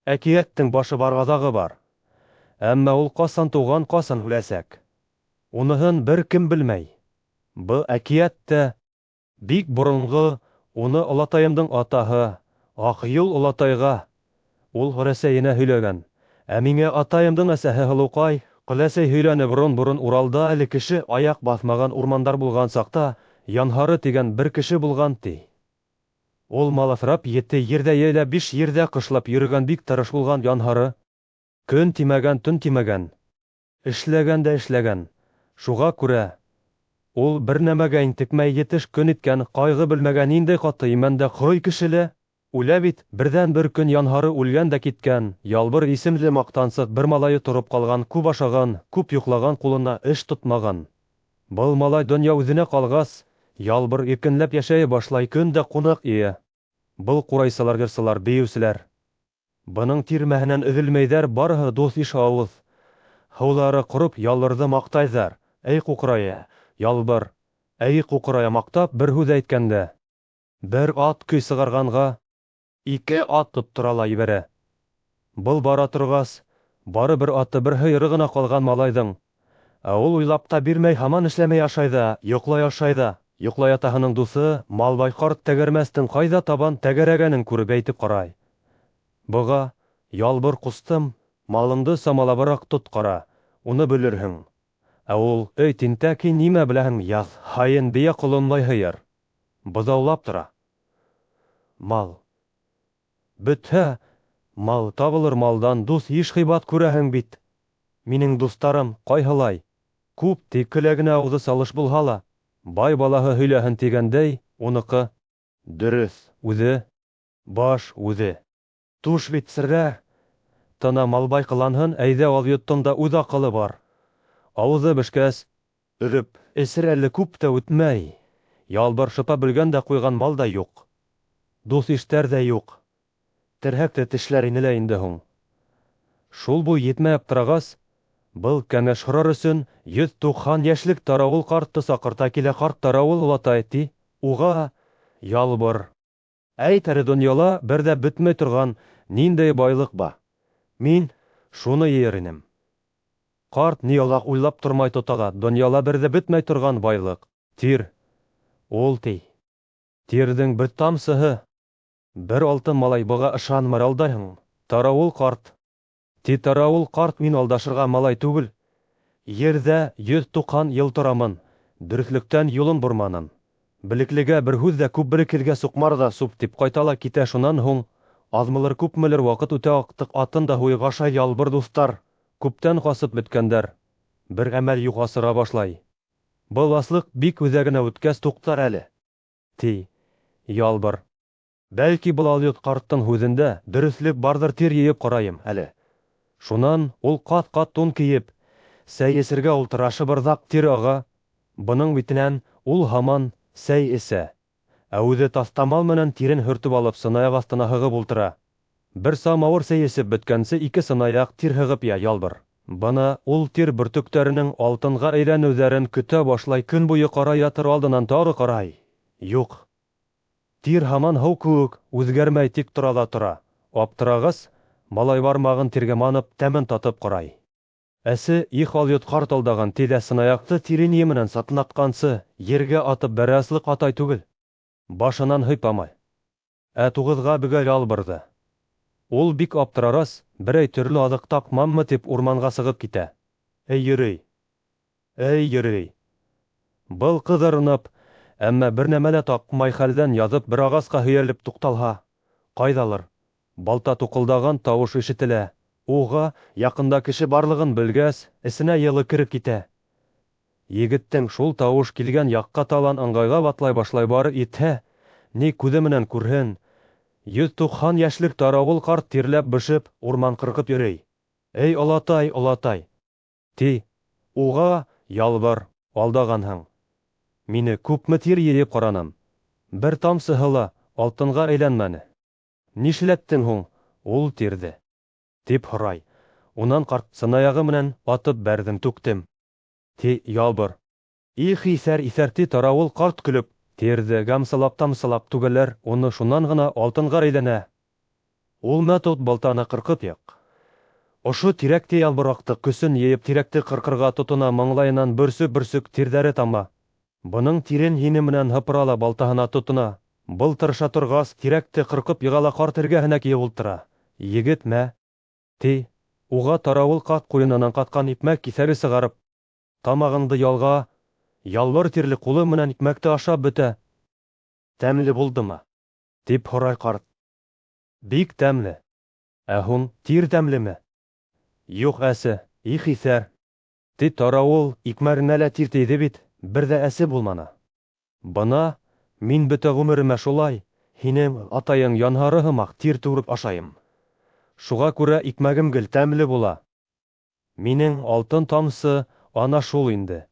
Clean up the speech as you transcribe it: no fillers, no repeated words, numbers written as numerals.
Әкияттің башы барғадағы бар. Әмма ул ҡасан тыуған, ҡасан үләсәк. Уныһын бер кем белмәй. Был әкиәттә бик боронғо, уны олатайымдың атаһы, Аҡйыл олатайға, ул өләсәйенә һөйләгән. Ә миңә атайымдың әсәһе Һылыуҡай, ҡөләсәй һөйләне борон Уралда әле кеше аяҡ баҫмаған урмандар булған саҡта Янһары тигән бер кеше булған, ти. Ул малаҫрап 7 ерҙә йәйлә 5 ерҙә ҡышлап йөрөгән бик тырыш булған Янһары. Көн тимәгән, төн тимәгән. Эшләгән дә эшләгән. Шуға күрә ул бер нәмәгә интекмәй етеш көн иткән, ҡайғы белмәгән ниндәй ҡаты имәндә ҡорой кешеле. Үлә бит, берҙән-бер көн Янһары үлгән дә киткән. Ялбыр исемле маҡтансыҡ бер малайы тороп ҡалған, күп ашаған, күп йоҡлаған, ҡулына эш тотмаған. Был малай донъя үҙенә ҡалғас, Ялбыр иркенләп йәшәй башлай, көн дә ҡунаҡ ие. Был ҡурайсылар, йырсылар, бейеүселәр. Бының тирмәһенән өҙөлмәйҙәр, барыһы дуҫ иш ауыҙ. Һыуҙары ҡороп, Ялбырҙы маҡтайҙар. Эй ҡуҡырая, Ялбыр, эй ҡуҡырая маҡтап, бер һүҙ әйткәндә. Бер ат көй сығарғанға 2 ат тоттора ла ебәрә. Был бара торғас, бары бер аты, бер һыйыры ғына ҡалған малайҙың. Ә ул уйлап та бирмәй, һаман эшләмәй ашай ҙа, йоҡлай ашай ҙа. Йоҡлай атаһының дуҫы, Малбай ҡарт тәгәрмәстең ҡайҙа табан тәгәрәгәнен күреп әйтеп ҡарай. Быға, Ялбыр ҡустым, малымды самалабыраҡ тот ҡара, уны белерһең. Ә ул, эй тинтәки, нимә беләһең, яҙ һайын бейә ҡолонлай һыйыр. Быҙаулап тора. Мал. Бөтһә, мал табылыр малдан, дуҫ иш ҡыйбат күрәһең бит. Минең дуҫтарым, ҡайһылай? Күп тикелә генә ауыҙы салыш булһа ла, бай балаһы һөйләһен тигәндәй, уныҡы дөрөҫ, үҙе, баш үҙе. Туш бит серҙә. Тына Малбай ҡыланһын, әйҙә алйоттоң да үҙ аҡылы бар. Ауыҙы бешкәс, өрөп, эсер әле күп тә үтмәй. Ялбыр шыпа белгән дә ҡуйған мал да юҡ. Дуҫ иштәр ҙә юҡ. Терһәкте тешләр ине лә инде һуң. Шул буй етмәй аптырағас, был кәңәш һорар өсөн 190 йәшлек Тарауыл ҡартты саҡырта килә. Ҡарт Тарауыл олатай, ти. Уға Ялбыр. Әйт әле, донъяла бер ҙә бөтмәй торған ниндәй байлыҡ ба? Мин шуны йыйыр инем. Ҡарт ни алаҡ уйлап тормай тотаға, донъяла бер ҙә бөтмәй торған байлыҡ. Тир. Ул, ти. Тирҙең бер тамсыһы. Бер алтын малай, быға ышанмыр, алдайһың. Тарауыл ҡарт. Ти, Тарауыл ҡарт, мин алдашырға малай түгел. Ерҙә 190 йыл торамын. Дөрөҫлөктән юлын борманым. Белеклегә бер һүҙ ҙә, күп берекелгә суҡмар ҙа суп тип ҡайта ла китә. Шунан һуң, аҙмылыр күпмелер ваҡыт үтә аҡтыҡ атын да һуйға ашай Ялбыр дуҫтар. Күптән ҡасып бөткәндәр. Бер ғәмәл юҡ, асыра башлай. Был аслыҡ бик үҙәгенә үткәс туҡтар әле. Ти, Ялбыр. Бәлки был алйот ҡарттың һүҙендә дөрөҫлөк барҙыр, тир йыйып ҡарайым әле. Шунан ул ҡат-ҡат тун кейеп, сәй эсергә ултырашы бырҙаҡ, тир аға. Бының битенән ул һаман сәй эсә. Ә үҙе таҫтамал менән тирен һөртөп алып, сынаяҡ аҫтына һығып ултыра. Бер самауыр сәй эсеп бөткәнсе, 2 сынаяҡ тир һығып я Ялбыр. Бына ул тир бөртөктәренең алтынға әйләнеүҙәрен көтә башлай, көн буйы ҡарай ятыр, алдынан тағы ҡарай. Юҡ. Тир һаман һыу кеүек үҙгәрмәй тик тора ла тора. Аптырағас, малай бармағын тиргә манып, тәмен татып ҡарай. Әсе их алйот ҡарт алдаған, ти ҙә сынаяҡты тирен еменән сатнатҡансы, ергә атып бәрә аслыҡ атай түгел. Башынан һыйпамай. Ә туғыҙға бөгә Ялбырҙы. Ул бик аптырарас, берәй төрлө аҙыҡ тапмаммы тип урманға сығып китә. Эй йөрөй. Эй йөрөй. Был ҡыҙырынып, әммә бер нәмә лә тапмай хәлдән яҙып, бер ағасҡа һөйәлеп туҡталһа, ҡайҙалыр балта туҡылдаған тауыш ишетелә. Уға яҡында кеше барлығын белгәс, эсенә йылы кереп китә. Егеттең шул тауыш килгән яҡҡа талан ыңғайға атлай башлай, бары итһә, ни күҙе менән күрһен. 190 йәшлек Тарауыл ҡарт тирләп бешеп, урман ҡырҡып йөрөй. Эй олатай, олатай. Ти, уға Ялбыр, алдағанһың. Мине күпме тир йыйып ҡараным. Бер тамсыһы ла алтынға әйләнмәне. Нишләттең һуң ул тирҙе? Тип һорай. Унан ҡарт сынаяғы менән атып бәрҙем, түктем. Ти, Ялбыр. Их, иҫәр, ти, Тарауыл ҡарт көлөп, тирҙе гамсылап-тамсылап түгеләр, уны шунан ғына алтынға әйләнә. Ул мәтут балтаны кыркып як. Ошо тирәкте ялбырақты көсөн йыйып тирәкте кыркырга тотына, маңлайынан бөрсөк тирдәре тама. Бұның тирен еңе менән һыпыра балтаһына тотына. Был тырыша торгас, тирәкте кыркып егала карт эргәһенә килеп ултыра. Егет мә, ти, уға таравыл ҡаҡ ҡуйынынан ҡатҡан икмәк киҫәре сығарып, тамағыңды ялға, ялбыр тирле ҡулы менән икмәкте ашап бөтә. Тәмле булдымы? Тип һорай ҡарт. Бик тәмле. Ә һуң тир тәмлеме? Юҡ, әсе, ихиҫәр. Ти таравыл икмәренә лә тир тейҙе бит, бер ҙә әсе булманы. Бына мин бөтә ғүмеремә шулай, һинең атайың янһары һымаҡ тир түгеп ашайым. Шуға күрә икмәгем гел тәмле була. Минең алтын тамсы ана шул инде.